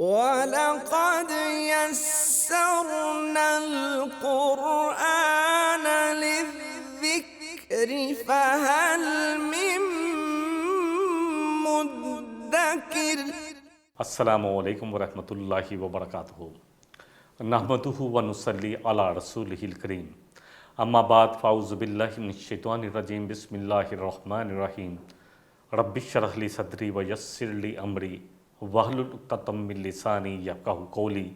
وَلَقَدْ يَسَّرْنَا الْقُرْآنَ لِلذِّكْرِ فَهَلْ مِن مُّدَّكِرٍ۔ السلام علیکم ورحمۃ اللہ وبرکاتہ۔ نحمدہ ونصلی علی رسولہ الکریم، اما بعد فاعوذ باللہ من الشیطان الرجیم، بسم اللہ الرحمن الرحیم۔ رب اشرح لی صدری ویسر لی امری واحلل عقدۃ من لسانی یفقہوا قولی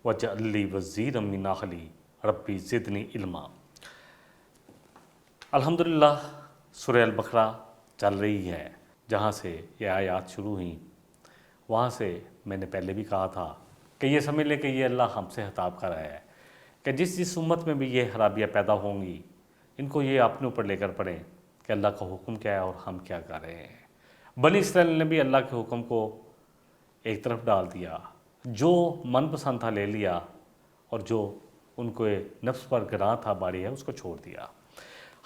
واجعل لی وزیرا من اہلی ربی زدنی علما۔ الحمدللہ سورہ البقرہ چل رہی ہے، جہاں سے یہ آیات شروع ہوئیں وہاں سے میں نے پہلے بھی کہا تھا کہ یہ سمجھ لیں کہ یہ اللہ ہم سے خطاب کر رہا ہے کہ جس امت میں بھی یہ خرابیاں پیدا ہوں گی، ان کو یہ اپنے اوپر لے کر پڑھیں کہ اللہ کا حکم کیا ہے اور ہم کیا کر رہے ہیں۔ بنی اسرائیل نے بھی اللہ کے حکم کو ایک طرف ڈال دیا، جو من پسند تھا لے لیا، اور جو ان کو نفس پر گراں تھا باری ہے اس کو چھوڑ دیا۔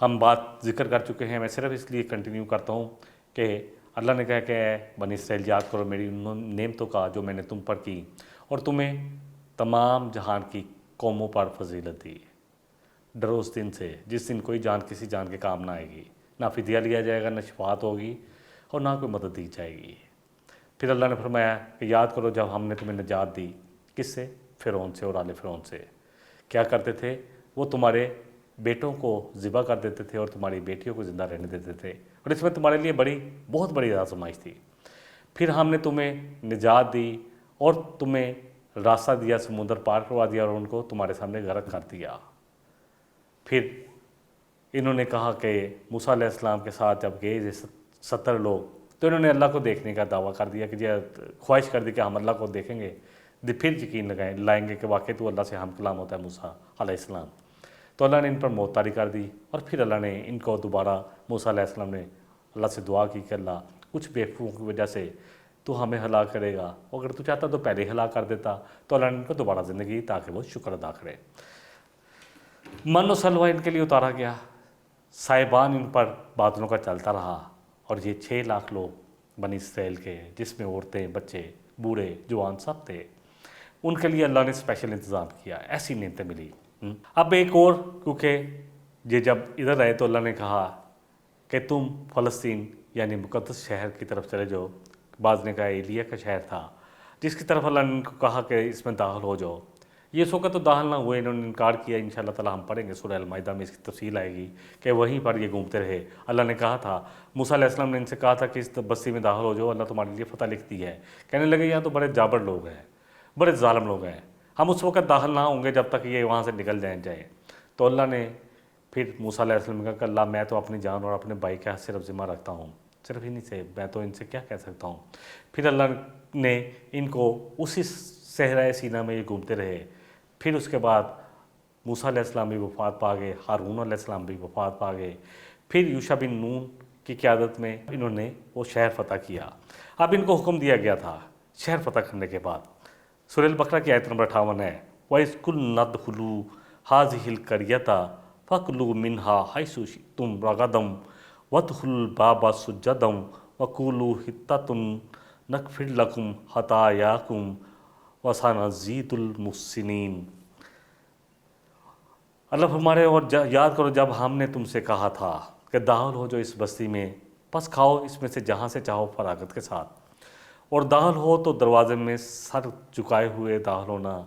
ہم بات ذکر کر چکے ہیں، میں صرف اس لیے کنٹینیو کرتا ہوں کہ اللہ نے کہا کہ اے بنی اسرائیل یاد کرو میری ان نعمتوں کا جو میں نے تم پر کی، اور تمہیں تمام جہان کی قوموں پر فضیلت دی۔ ڈرو اس دن سے جس دن کوئی جان کسی جان کے کام نہ آئے گی، نہ فدیہ لیا جائے گا، نہ شفاعت ہوگی، اور نہ کوئی مدد دی جائے گی۔ پھر اللہ نے فرمایا کہ یاد کرو جب ہم نے تمہیں نجات دی، کس سے؟ فرعون سے اور آل فرعون سے۔ کیا کرتے تھے؟ وہ تمہارے بیٹوں کو ذبح کر دیتے تھے اور تمہاری بیٹیوں کو زندہ رہنے دیتے تھے، اور اس میں تمہارے لیے بہت بڑی آزمائش تھی۔ پھر ہم نے تمہیں نجات دی اور تمہیں راستہ دیا، سمندر پار کروا دیا اور ان کو تمہارے سامنے غرق کر دیا۔ پھر انہوں نے کہا کہ موسیٰ علیہ السلام کے ساتھ جب گئے 70 لوگ، تو انہوں نے اللہ کو دیکھنے کا دعویٰ کر دیا کہ خواہش کر دی کہ ہم اللہ کو دیکھیں گے، پھر یقین لائیں گے کہ واقعی تو اللہ سے ہم کلام ہوتا ہے موسیٰ علیہ السلام۔ تو اللہ نے ان پر موت طاری کر دی، اور پھر اللہ نے ان کو دوبارہ موسیٰ علیہ السلام نے اللہ سے دعا کی کہ اللہ کچھ بیوقوفوں کی وجہ سے تو ہمیں ہلاک کرے گا، اگر تو چاہتا تو پہلے ہلاک کر دیتا۔ تو اللہ نے ان کو دوبارہ زندگی دی تاکہ وہ شکر ادا کرے۔ من و سلوہ ان کے لیے اتارا گیا، سائبان ان پر بادلوں کا چلتا رہا، اور یہ 6 لاکھ لوگ بنی اسرائیل کے، جس میں عورتیں، بچے، بوڑھے، جوان سب تھے، ان کے لیے اللہ نے اسپیشل انتظام کیا، ایسی نعمتیں ملی۔ اب ایک اور، کیونکہ یہ جب ادھر آئے تو اللہ نے کہا کہ تم فلسطین یعنی مقدس شہر کی طرف چلے جاؤ۔ بعض نے کہا ایلیا کا شہر تھا، جس کی طرف اللہ نے ان کو کہا کہ اس میں داخل ہو جاؤ۔ یہ اس وقت تو داخل نہ ہوئے، انہوں نے انکار کیا۔ انشاءاللہ تعالی ہم پڑھیں گے سورہ المائدہ میں اس کی تفصیل آئے گی کہ وہیں پر یہ گھومتے رہے۔ اللہ نے کہا تھا، موسیٰ علیہ السلام نے ان سے کہا تھا کہ اس بستی میں داخل ہو جاؤ، اللہ تمہارے لیے فتح لکھ دی ہے۔ کہنے لگے یہاں تو بڑے جابر لوگ ہیں، بڑے ظالم لوگ ہیں، ہم اس وقت داخل نہ ہوں گے جب تک یہ وہاں سے نکل جائیں۔ تو اللہ نے پھر موسیٰ علیہ السلام نے کہا کہ اللہ میں تو اپنی جان اور اپنے بھائی کا صرف ذمہ رکھتا ہوں، صرف انہی سے، میں تو ان سے کیا کہہ سکتا ہوں۔ پھر اللہ نے ان کو اسی صحرائے سینا میں یہ گھومتے رہے۔ پھر اس کے بعد موسیٰ علیہ السلام بھی وفات پا گئے، ہارون علیہ السلام بھی وفات پا گئے۔ پھر یوشع بن نون کی قیادت میں انہوں نے وہ شہر فتح کیا۔ اب ان کو حکم دیا گیا تھا شہر فتح کرنے کے بعد۔ سورہ البقرہ کی آیت نمبر 58 ہے، وَإِذْ قُلْنَا ادْخُلُوا هَٰذِهِ الْقَرْيَةَ فَكُلُوا مِنْهَا حَيْثُ شِئْتُمْ رَغَدًا وَادْخُلُوا الْبَابَ سُجَّدًا وَقُولُوا حِطَّةٌ نَغْفِرْ لَكُمْ خَطَايَاكُمْ وَسَنَزِيدُ الْمُحْسِنِينَ۔ اللہ فرمارے اور یاد کرو جب ہم نے تم سے کہا تھا کہ داخل ہو جو اس بستی میں، پس کھاؤ اس میں سے جہاں سے چاہو فراغت کے ساتھ، اور داخل ہو تو دروازے میں سر جھکائے ہوئے داخل ہونا،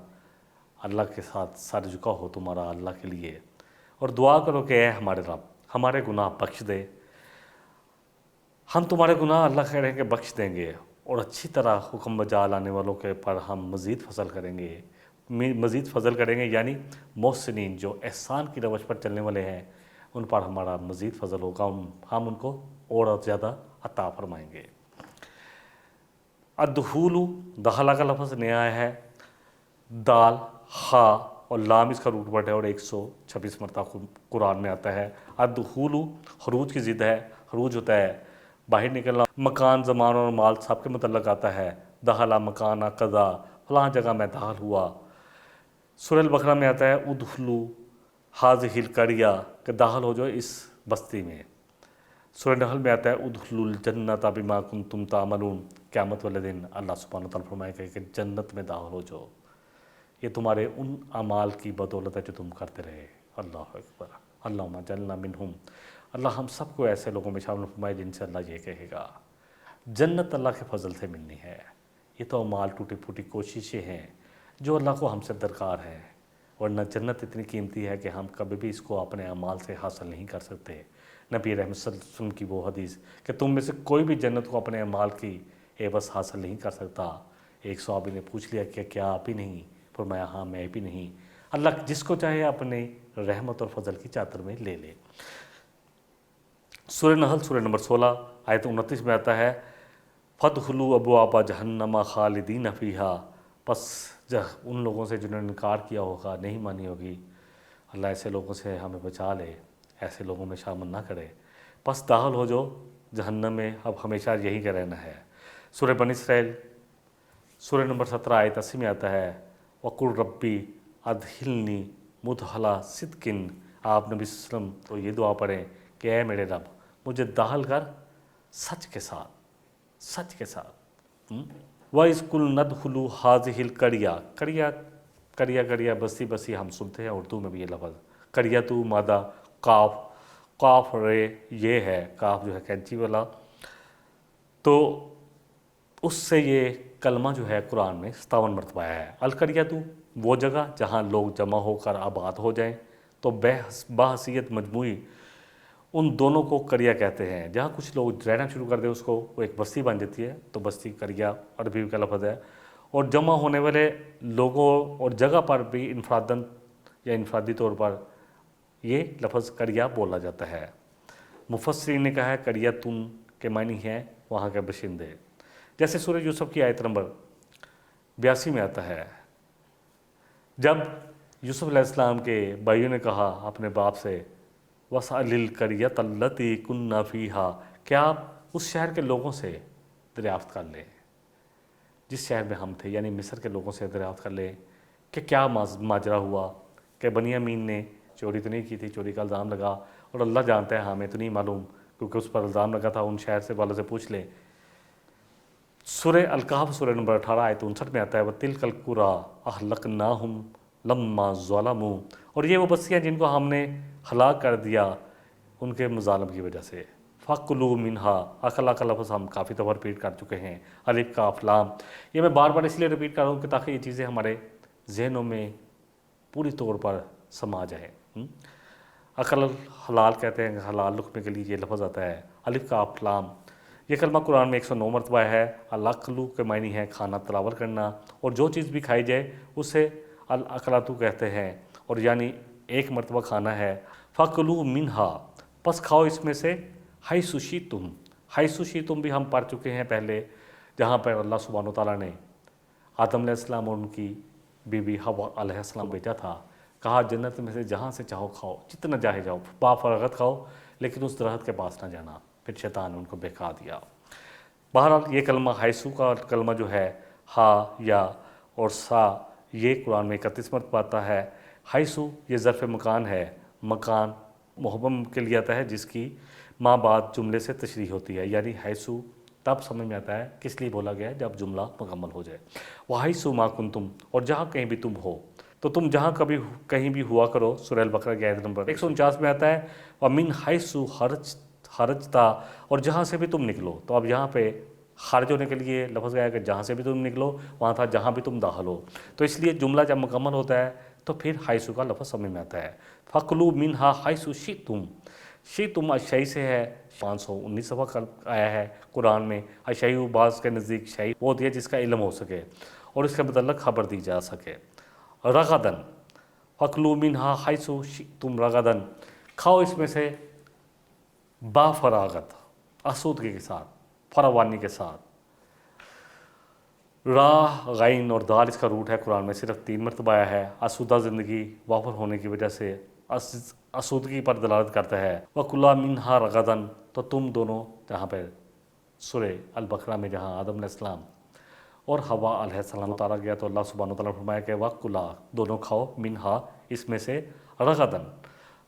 اللہ کے ساتھ سر جھکا ہو تمہارا اللہ کے لیے، اور دعا کرو کہ اے ہمارے رب ہمارے گناہ بخش دے۔ ہم تمہارے گناہ اللہ کہہ رہے ہیں کہ بخش دیں گے، اور اچھی طرح حکم بجا لانے والوں کے پر ہم مزید فضل کریں گے، یعنی محسنین جو احسان کی روش پر چلنے والے ہیں ان پر ہمارا مزید فضل ہوگا، ہم ان کو اور زیادہ عطا فرمائیں گے۔ الدخول، دخلا کا لفظ نیا ہے، دال، خا اور لام اس کا روٹ ورڈ ہے، اور 126 مرتبہ قرآن میں آتا ہے۔ الدخول خروج کی ضد ہے، خروج ہوتا ہے باہر نکلنا، مکان، زمان اور مال سب کے متعلق آتا ہے۔ دخلا مکان قضا، فلاں جگہ میں داخل ہوا۔ سورہ البقرہ میں آتا ہے ادخلوا هذه القرية کہ داخل ہو جاؤ اس بستی میں۔ سورہ نحل میں آتا ہے ادخلوا الجنت بما کنتم تعملون، قیامت والے دن اللہ سبحانہ وتعالیٰ فرمائے گا کہ جنت میں داخل ہو جاؤ، یہ تمہارے ان اعمال کی بدولت ہے جو تم کرتے رہے۔ اللہ اکبر، اللہم اجعلنا منہم، اللہ ہم سب کو ایسے لوگوں میں شامل فرمائے جن سے اللہ یہ کہے گا جنت اللہ کے فضل سے ملنی ہے۔ یہ تو اعمال ٹوٹی پھوٹی کوششیں ہیں جو اللہ کو ہم سے درکار ہیں، ورنہ جنت اتنی قیمتی ہے کہ ہم کبھی بھی اس کو اپنے اعمال سے حاصل نہیں کر سکتے۔ نبی رحمت صلی اللہ علیہ وسلم کی وہ حدیث کہ تم میں سے کوئی بھی جنت کو اپنے اعمال کی عوض حاصل نہیں کر سکتا۔ ایک صحابی نے پوچھ لیا کہ کیا آپ ہی نہیں؟ فرمایا ہاں میں بھی نہیں۔ اللہ جس کو چاہے اپنے رحمت اور فضل کی چادر میں لے لے۔ سورہ نحل سورہ نمبر 16 آیت 29 میں آتا ہے فَادْخُلُوا أَبْوَابَ جَهَنَّمَ خَالِدِينَ فِيهَا، پس ان لوگوں سے جنہوں نے انکار کیا ہوگا، نہیں مانی ہوگی، اللہ ایسے لوگوں سے ہمیں بچا لے، ایسے لوگوں میں شامل نہ کرے، پس داخل ہو جو جہنم میں، اب ہمیشہ یہی کا رہنا ہے۔ سورہ بنی اسرائیل سورہ نمبر 17 آیت 80 میں آتا ہے وَقُلْ رَبِّ أَدْخِلْنِي مُدْخَلَ صِدْقٍ، آپ نبی صلی اللہ علیہ وسلم تو یہ دعا پڑھیں کہ اے میرے رب مجھے داخل کر سچ کے ساتھ، سچ کے ساتھ۔ وَإِذْ قُلْنَا ادْخُلُوا هَٰذِهِ الْقَرْيَةَ، قریہ بستی بسی ہم سنتے ہیں اردو میں بھی یہ لفظ، قریہ تو مادہ قاف رے یہ ہے، قاف جو ہے کینچی والا، تو اس سے یہ کلمہ جو ہے قرآن میں 57 مرتبہ آیا ہے۔ القریہ تو وہ جگہ جہاں لوگ جمع ہو کر آباد ہو جائیں، تو بحیثیت مجموعی ان دونوں کو قریہ کہتے ہیں۔ جہاں کچھ لوگ رہنا شروع کر دیں اس کو وہ ایک بستی بن جاتی ہے، تو بستی قریہ عربی کا لفظ ہے، اور جمع ہونے والے لوگوں اور جگہ پر بھی انفراداً یا انفرادی طور پر یہ لفظ قریہ بولا جاتا ہے۔ مفسرین نے کہا ہے قریہ تن کے معنی ہے وہاں کے باشندے، جیسے سورہ یوسف کی آیت نمبر 82 میں آتا ہے جب یوسف علیہ السلام کے بھائیوں نے کہا اپنے باپ سے وَاسْأَلِ الْقَرْيَةَ الَّتِي كُنَّا فِيهَا، کہ آپ اس شہر کے لوگوں سے دریافت کر لیں جس شہر میں ہم تھے، یعنی مصر کے لوگوں سے دریافت کر لیں کہ کیا ماجرا ہوا، کہ بنیامین نے چوری تو نہیں کی تھی، چوری کا الزام لگا، اور اللہ جانتا ہے ہمیں تو نہیں معلوم کیونکہ اس پر الزام لگا تھا، ان شہر سے والوں سے پوچھ لیں۔ سورہ الکہف سورہ نمبر 18 آیت 59 میں آتا ہے وَتِلْكَ الْقُرَىٰ أَهْلَكْنَاهُمْ لَمَّا ظَلَمُوا، اور یہ وہ بستیاں جن کو ہم نے ہلاک کر دیا ان کے مظالم کی وجہ سے۔ فَكُلُوا مِنْهَا، اخلا کا لفظ ہم کافی دفعہ ریپیٹ کر چکے ہیں، الف کاف لام، یہ میں بار بار اس لیے ریپیٹ کر رہا ہوں کہ تاکہ یہ چیزیں ہمارے ذہنوں میں پوری طور پر سما جائیں۔ اکل حلال کہتے ہیں، حلال لقمے کے لیے یہ لفظ آتا ہے، الف کاف لام۔ یہ کلمہ قرآن میں 109 مرتبہ ہے۔ الاکلو کے معنی ہے کھانا تلاور کرنا، اور جو چیز بھی کھائی جائے اسے الاکلاتو کہتے ہیں، اور یعنی ایک مرتبہ کھانا ہے۔ فَكُلُوا مِنْهَا، پس کھاؤ اس میں سے، حَيْثُ شِئْتُمْ، حَيْثُ شِئْتُمْ بھی ہم پڑھ چکے ہیں پہلے، جہاں پر اللہ سبحانہ وتعالیٰ نے آدم علیہ السلام اور ان کی بیوی حوا علیہ السلام بھیجا تھا، کہا جنت میں سے جہاں سے چاہو کھاؤ، جتنا چاہے جاؤ، با فراغت کھاؤ، لیکن اس درخت کے پاس نہ جانا، پھر شیطان نے ان کو بہکا دیا۔ بہرحال یہ کلمہ حیثو کا کلمہ جو ہے ہا یا اور سا، یہ قرآن میں 31 مرتبہ آتا ہے۔ حیثو یہ ظرف مکان ہے، مکان محبم کے لیے آتا ہے جس کی ماں بعد جملے سے تشریح ہوتی ہے، یعنی حیثو تب سمجھ میں آتا ہے کس لیے بولا گیا ہے جب جملہ مکمل ہو جائے۔ وَحَيْثُ مَا كُنْتُمْ، اور جہاں کہیں بھی تم ہو، تو تم جہاں کہیں بھی ہوا کرو۔ سورہ البقرہ کی آیت نمبر 149 میں آتا ہے وَمِنْ حَيْثُ خَرَجْتَ، اور جہاں سے بھی تم نکلو، تو اب یہاں پہ خارج ہونے کے لیے لفظ گیا ہے کہ جہاں سے بھی تم نکلو، وہاں تھا جہاں بھی تم داخل ہو، تو اس لیے جملہ جب مکمل ہوتا ہے تو پھر حیث کا لفظ سمجھ میں آتا ہے۔ فَكُلُوا مِنْهَا حَيْثُ شِئْتُمْ، شِئْتُمْ اشعی سے ہے، 519 دفعہ آیا ہے قرآن میں۔ اشعی بعض کے نزدیک شعی وہ ہوتی ہے جس کا علم ہو سکے اور اس کے متعلق خبر دی جا سکے۔ رغدن، فَكُلُوا مِنْهَا حَيْثُ شِئْتُمْ رغدن، کھاؤ اس میں سے با فراغت، آسودگی کے ساتھ، فراوانی کے ساتھ۔ راہ غین اور دال اس کا روٹ ہے، قرآن میں صرف 3 مرتبہ آیا ہے۔ آسودہ زندگی وافر ہونے کی وجہ سے آسودگی پر دلالت کرتا ہے۔ وَكُلَا مِنْهَا رَغَدًا، تو تم دونوں، جہاں پہ سورہ البقرہ میں جہاں آدم علیہ السلام اور حوا علیہ السلام اتارا گیا تو اللہ سبحانہ وتعالیٰ نے فرمایا کہ وَكُلَا، دونوں کھاؤ، مِنْهَا اس میں سے، رَغَدًا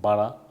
12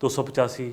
285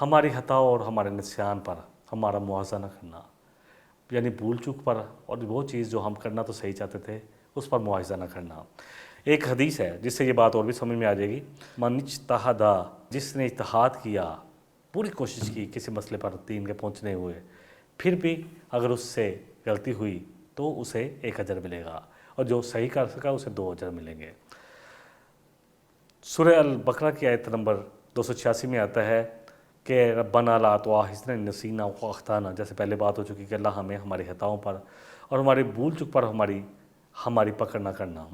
ہماری خطا اور ہمارے نسیان پر ہمارا مواخذہ نہ کرنا، یعنی بھول چوک پر، اور وہ چیز جو ہم کرنا تو صحیح چاہتے تھے اس پر مواخذہ نہ کرنا۔ ایک حدیث ہے جس سے یہ بات اور بھی سمجھ میں آ جائے گی، من اجتہد، جس نے اجتہاد کیا، پوری کوشش کی کسی مسئلے پر دین کے پہنچنے ہوئے، پھر بھی اگر اس سے غلطی ہوئی تو اسے 1 اجر ملے گا، اور جو صحیح کر سکا اسے 2 اجر ملیں گے۔ سورہ البقرہ کی آیت نمبر 286 میں آتا ہے کہ ربنا لا تؤاخذنا ان نسینا و اخطانا، جیسے پہلے بات ہو چکی کہ اللہ ہمیں ہماری خطاؤں پر اور ہماری بھول چک پر ہماری پکڑ نہ کرنا۔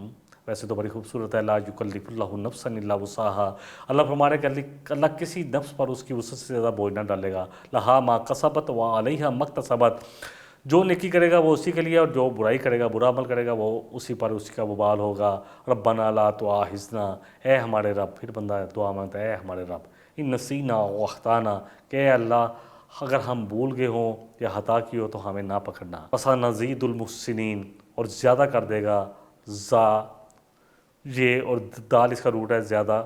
ویسے تو بڑی خوبصورت ہے، لا یکلف اللہ نفسا الا وسعها، اللہ فرما رہے کہ اللہ کسی نفس پر اس کی وسعت سے زیادہ بوجھ نہ ڈالے گا، لہا ما کسبت وعلیہا ما اکتسبت، جو نیکی کرے گا وہ اسی کے لیے، اور جو برائی کرے گا، برا عمل کرے گا، وہ اسی پر اسی کا وبال ہوگا۔ ربنا لا تؤاخذنا، اے ہمارے رب، پھر بندہ دعا مانگتا ہے، اے ہمارے رب، ان نسینا و اخطانا، کہ اے اللہ اگر ہم بھول گئے ہوں یا خطا کی ہو تو ہمیں نہ پکڑنا۔ فسنزید المحسنین، اور زیادہ کر دے گا، یہ اور دال اس کا روٹ ہے زیادہ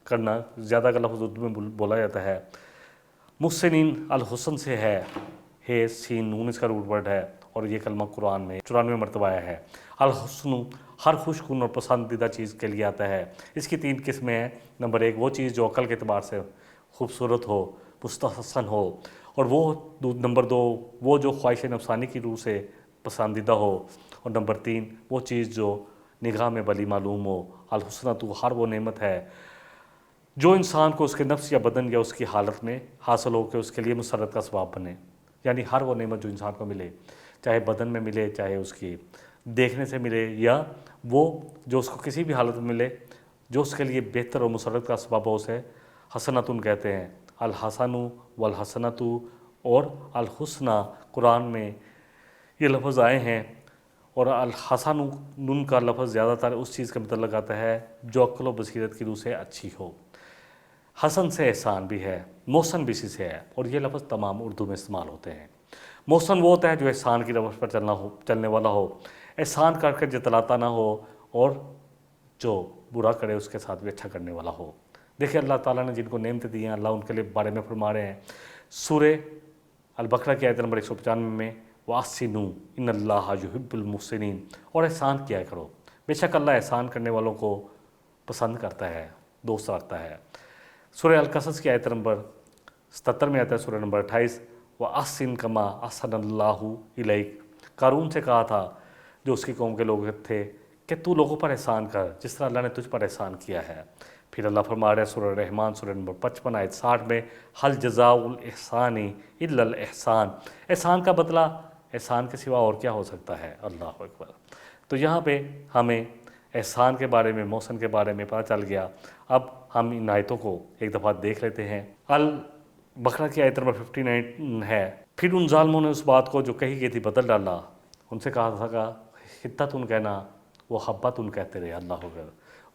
کرنا، زیادہ کا لفظ اردو میں بولا جاتا ہے۔ محسنین الحسن سے ہے سین نون اس کا روٹ ورڈ ہے، اور یہ کلمہ قرآن میں 94 مرتبہ آیا ہے۔ الحسن ہر خوش کن اور پسندیدہ چیز کے لیے آتا ہے۔ اس کی 3 قسمیں ہیں۔ نمبر 1 وہ چیز جو عقل کے اعتبار سے خوبصورت ہو، مستحسن ہو، اور نمبر 2 وہ جو خواہش نفسانی کی روح سے پسندیدہ ہو، اور نمبر 3 وہ چیز جو نگاہ میں بلی معلوم ہو۔ الحسنہ تو ہر وہ نعمت ہے جو انسان کو اس کے نفس یا بدن یا اس کی حالت میں حاصل ہو کے اس کے لیے مسرت کا سبب بنے، یعنی ہر وہ نعمت جو انسان کو ملے، چاہے بدن میں ملے، چاہے اس کی دیکھنے سے ملے، یا وہ جو اس کو کسی بھی حالت میں ملے جو اس کے لیے بہتر اور مسرت کا سبب ہو، اسے حسنتن کہتے ہیں۔ الحسن والحسنۃ اور الحسنہ قرآن میں یہ لفظ آئے ہیں، اور الحسن نون کا لفظ زیادہ تر اس چیز کا متعلق آتا ہے جو عقل و بصیرت کی روح سے اچھی ہو۔ حسن سے احسان بھی ہے، محسن بھی اسی سے ہے، اور یہ لفظ تمام اردو میں استعمال ہوتے ہیں۔ محسن وہ ہوتا ہے جو احسان کی روش پر چلنے والا ہو، احسان کر کے جتلاتا نہ ہو، اور جو برا کرے اس کے ساتھ بھی اچھا کرنے والا ہو۔ دیکھیں اللہ تعالیٰ نے جن کو نعمتیں دی ہیں، اللہ ان کے لیے بارے میں فرما رہے ہیں سورہ البقرہ کی آیت نمبر 195 میں، وَأَحْسِنُوا إِنَّ اللَّهَ يُحِبُّ الْمُحْسِنِينَ، اور احسان کیا کرو، بے شک اللہ احسان کرنے والوں کو پسند کرتا ہے، دوست رکھتا ہے۔ سورہ القصص کی آیت نمبر 77 میں آتا ہے، سورہ نمبر 28، وَأَحْسِن كَمَا أَحْسَنَ اللَّهُ إِلَيْكَ، قارون سے کہا تھا جو اس کی قوم کے لوگ تھے کہ تو لوگوں پر احسان کر جس طرح اللہ نے تجھ پر احسان کیا ہے۔ پھر اللہ فرما رہا ہے سورہ رحمان سورہ نمبر 55 آیت 60 میں، حل جزاء الاحسان الا الاحسان، احسان کا بدلہ احسان کے سوا اور کیا ہو سکتا ہے؟ اللہ اکبر۔ تو یہاں پہ ہمیں احسان کے بارے میں، محسن کے بارے میں پتہ چل گیا۔ اب ہم ان آیتوں کو ایک دفعہ دیکھ لیتے ہیں۔ البقرہ کی آیت نمبر 59 ہے، پھر ان ظالموں نے اس بات کو جو کہی گئی تھی بدل ڈالا، ان سے کہا تھا کہ حتتن کہنا وہ حبتن کہتے رہے، اللہ اکبر،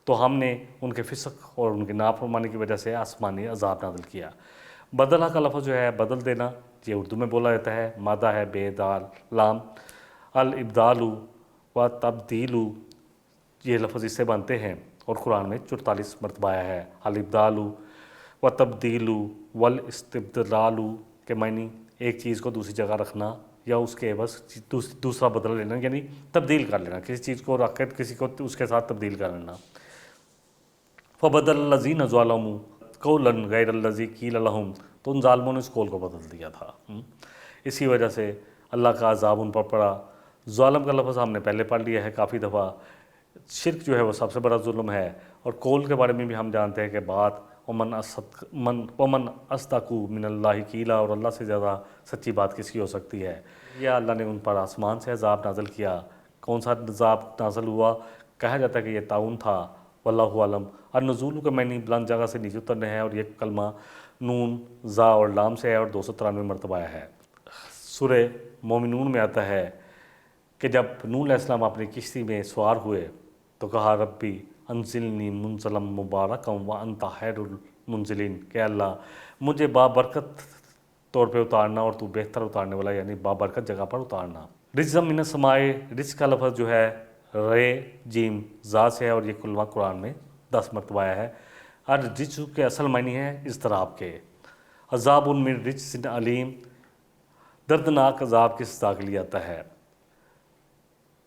تو ہم نے ان کے فسق اور ان کی نافرمانی کی وجہ سے آسمانی عذاب نازل کیا۔ بدلہ کا لفظ جو ہے بدل دینا، یہ اردو میں بولا جاتا ہے، مادہ ہے بے دال لام، الابدال و تبدیل، یہ لفظ اس سے بنتے ہیں، اور قرآن میں 44 مرتبہ آیا ہے۔ الابدال و تبدیل والاستبدال کے معنی ایک چیز کو دوسری جگہ رکھنا یا اس کے عوض دوسرا بدلہ لینا، یعنی تبدیل کر لینا، کسی چیز کو رکھ کر کسی کو اس کے ساتھ تبدیل کر لینا۔ فبدل الذین ظلموا قولا غیر الذی قیل لہم، تو ان ظالموں نے اس قول کو بدل دیا تھا، اسی وجہ سے اللہ کا عذاب ان پر پڑا۔ ظالم کا لفظ ہم نے پہلے پڑھ لیا ہے کافی دفعہ، شرک جو ہے وہ سب سے بڑا ظلم ہے، اور قول کے بارے میں بھی ہم جانتے ہیں کہ بات ومن اصدق من اللہ قیلا، اور اللہ سے زیادہ سچی بات کس کی ہو سکتی ہے۔ یا اللہ نے ان پر آسمان سے عذاب نازل کیا۔ کون سا عذاب نازل ہوا؟ کہا جاتا ہے کہ یہ طاعون تھا، واللہ عالم۔ النزول کے معنی بلند جگہ سے نیچے اترنے ہے، اور یہ کلمہ نون زا اور لام سے ہے، اور 293 مرتبہ آیا ہے۔ سورہ مومنون میں آتا ہے کہ جب نوح علیہ السلام اپنی کشتی میں سوار ہوئے تو کہا ربی انزلنی منزلا مبارکا وانت خیر المنزلین، کہ اللہ مجھے بابرکت طور پہ اتارنا اور تو بہتر اتارنے والا، یعنی بابرکت جگہ پر اتارنا۔ رجزم من السماء، رجز کا لفظ جو ہے رے جیم زا سے ہے، اور یہ کلمہ قرآن میں 10 مرتبہ آیا ہے۔ الرجز کے اصل معنی ہے اضطراب کے، عذاب من رجز علیم، دردناک عذاب کی سزا کے لیے آتا ہے۔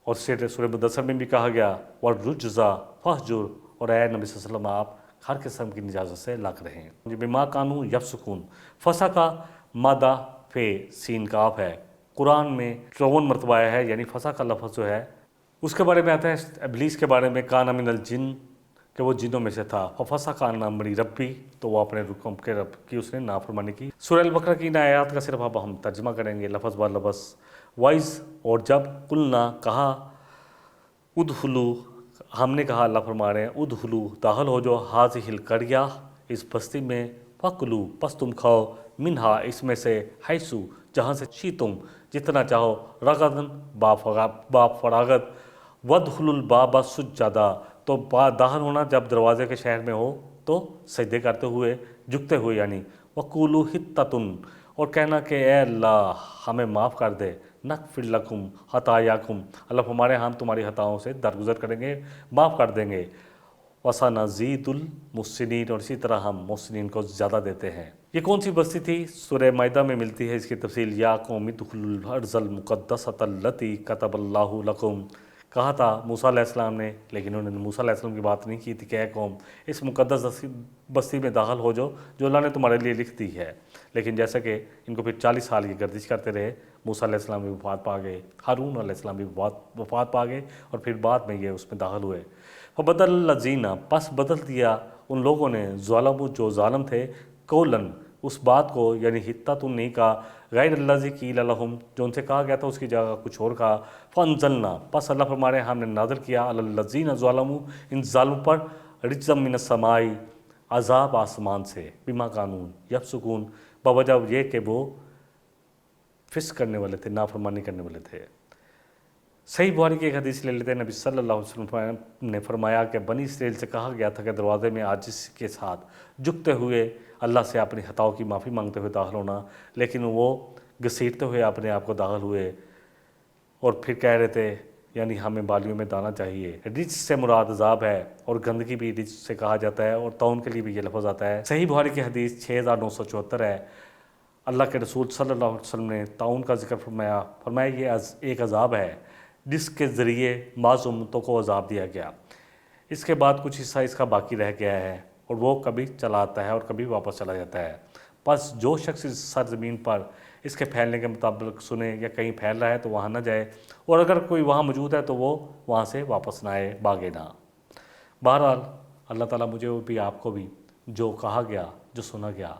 اور سورہ مدثر میں بھی کہا گیا وَالرُّجْزَ فَاہْجُرْ، اور اے نبی صلی اللہ علیہ وسلم آپ ہر قسم کی نجاست سے لاک رہیں۔ بما کانوا یفسقون، فسقہ مادہ فے سین کاف ہے، قرآن میں 54 مرتبہ آیا ہے، یعنی فسق کا لفظ جو ہے اس کے بارے میں آتا ہے ابلیس کے بارے میں کان من الجن، کہ وہ جنوں میں سے تھا، ففسق عن امر ربی، تو وہ اپنے حکم کے رب کی اس نے نافرمانی کی۔ سورہ البقرہ کی ان آیات کا صرف اب ہم ترجمہ کریں گے لفظ بر لفظ۔ وائز، اور جب قلنا کہا، ادخلو ہم نے کہا، اللہ فرما رہے ہیں ادخلو داخل ہو جو ہاذہ القریہ اس بستی میں، فکلو پس تم کھاؤ، منہا اس میں سے، حیثو جہاں سے، شئتم جتنا چاہو، رغدن با فراغت، وادخلوا الباب سجدا تو داخل ہونا جب دروازے کے شہر میں ہو تو سجدے کرتے ہوئے، جھکتے ہوئے، یعنی وقولوا حطۃ، اور کہنا کہ اے اللہ ہمیں معاف کر دے، نغفر لکم خطایاکم، اللہ ہمارے ہم تمہاری خطاؤں سے درگزر کریں گے، معاف کر دیں گے، وسنزید المحسنین، اور اسی طرح ہم محسنین کو زیادہ دیتے ہیں۔ یہ کون سی بستی تھی؟ سورہ مائدہ میں ملتی ہے اس کی تفصیل، یا قوم ادخلوا الارض المقدسۃ التی کتب اللہ لکم، کہا تھا موسیٰ علیہ السلام نے، لیکن انہوں نے موسیٰ علیہ السلام کی بات نہیں کی تھی کہ اے قوم اس مقدس بستی میں داخل ہو جو اللہ نے تمہارے لیے لکھ دی ہے، لیکن جیسا کہ ان کو پھر 40 سال کی گردش کرتے رہے، موسیٰ علیہ السلام بھی وفات پا گئے، ہارون علیہ السلام بھی وفات پا گئے، اور پھر بعد میں یہ اس میں داخل ہوئے۔ فبدل الذین، پس بدل دیا ان لوگوں نے، ظالموا جو ظالم تھے، قولن اس بات کو، یعنی حطۃ نہیں کہا، غیر الذی قیل لہم جو ان سے کہا گیا تھا اس کی جگہ کچھ اور کہا، فانزلنا پس اللہ فرمانے ہم نے نازل کیا، علی الذین ظلموا ان ظالموں پر، رجزا من السماء عذاب آسمان سے، بما کانوا یفسقون بوجہ یہ کہ وہ فسق کرنے والے تھے، نافرمانی کرنے والے تھے۔ صحیح بخاری کی ایک حدیث لے لیتے ہیں، نبی صلی اللہ علیہ وسلم نے فرمایا کہ بنی اسرائیل سے کہا گیا تھا کہ دروازے میں عاجزی کے ساتھ جھکتے ہوئے اللہ سے اپنی خطاؤں کی معافی مانگتے ہوئے داخل ہونا، لیکن وہ گھسیٹتے ہوئے اپنے آپ کو داخل ہوئے اور پھر کہہ رہے تھے یعنی ہمیں بالیوں میں دانا چاہیے۔ رجس سے مراد عذاب ہے، اور گندگی بھی رجس سے کہا جاتا ہے، اور طاعون کے لیے بھی یہ لفظ آتا ہے۔ صحیح بخاری کی حدیث 6974 ہے، اللہ کے رسول صلی اللہ علیہ وسلم نے طاعون کا ذکر فرمایا یہ ایک عذاب ہے جس کے ذریعے بعض امتوں کو عذاب دیا گیا، اس کے بعد کچھ حصہ اس کا باقی رہ گیا ہے، اور وہ کبھی چلا آتا ہے اور کبھی واپس چلا جاتا ہے۔ بس جو شخص اس سرزمین پر اس کے پھیلنے کے مطابق سنے، یا کہیں پھیل رہا ہے تو وہاں نہ جائے، اور اگر کوئی وہاں موجود ہے تو وہ وہاں سے واپس نہ آئے، بھاگے نہ۔ بہرحال اللہ تعالیٰ مجھے اور بھی آپ کو بھی جو کہا گیا، جو سنا گیا،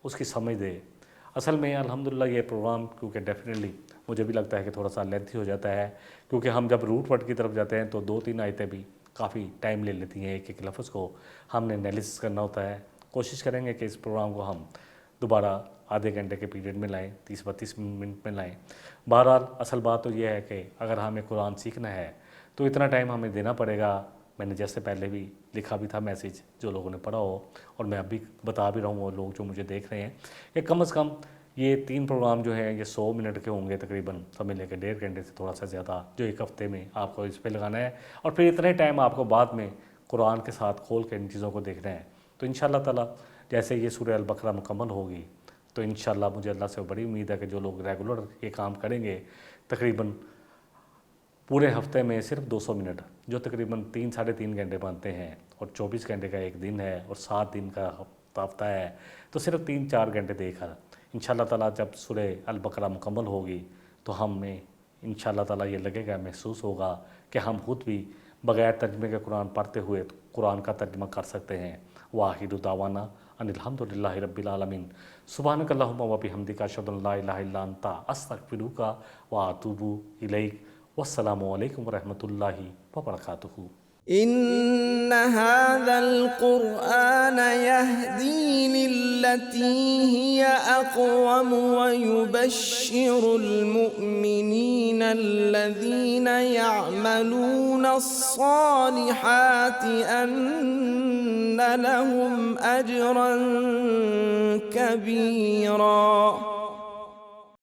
اس کی سمجھ دے۔ اصل میں الحمدللہ یہ پروگرام کیونکہ ڈیفینیٹلی مجھے بھی لگتا ہے کہ تھوڑا سا لینتھی ہو جاتا ہے، کیونکہ ہم جب روٹ ورڈ کی طرف جاتے ہیں تو 2-3 آیتیں بھی کافی ٹائم لے لیتی ہیں، ایک ایک لفظ کو ہم نے انالیسس کرنا ہوتا ہے۔ کوشش کریں گے کہ اس پروگرام کو ہم دوبارہ آدھے گھنٹے کے پیریڈ میں لائیں، 30-32 منٹ میں لائیں۔ بہرحال اصل بات تو یہ ہے کہ اگر ہمیں قرآن سیکھنا ہے تو اتنا ٹائم ہمیں دینا پڑے گا۔ میں نے جیسے پہلے بھی لکھا بھی تھا میسیج، جو لوگوں نے پڑھا ہو، اور میں اب بھی بتا بھی رہا ہوں وہ لوگ جو مجھے دیکھ رہے ہیں، کہ کم از کم یہ 3 پروگرام جو ہیں یہ 100 منٹ کے ہوں گے تقریباً، سمجھ لیں کہ 1.5 گھنٹے سے تھوڑا سا زیادہ، جو ایک ہفتے میں آپ کو اس پہ لگانا ہے، اور پھر اتنے ٹائم آپ کو بعد میں قرآن کے ساتھ کھول کے ان چیزوں کو دیکھنا ہے۔ تو انشاءاللہ تعالیٰ جیسے یہ سورہ البقرہ مکمل ہوگی تو انشاءاللہ مجھے اللہ سے بڑی امید ہے کہ جو لوگ ریگولر یہ کام کریں گے، تقریباً پورے ہفتے میں صرف 200 منٹ، جو تقریباً 3-3.5 گھنٹے بنتے ہیں، اور 24 گھنٹے کا ایک دن ہے، اور 7 دن کا ہفتہ ہے، تو صرف 3-4 گھنٹے دے کر انشاءاللہ تعالیٰ جب سورہ البقرہ مکمل ہوگی تو ہمیں انشاءاللہ تعالیٰ یہ لگے گا، محسوس ہوگا کہ ہم خود بھی بغیر ترجمے کے قرآن پڑھتے ہوئے قرآن کا ترجمہ کر سکتے ہیں۔ وآخر دعوانا ان الحمدللہ رب العالمین، سبحانک اللہم و بحمدک، اشہد ان لا الہ الا انت، استغفرک و اتوب الیک، والسلام علیکم ورحمۃ اللہ وبرکاتہ۔ إن هذا القرآن يهدي للتي هي أقوم ويبشر المؤمنين الذين يعملون الصالحات أن لهم أجرا كبيرا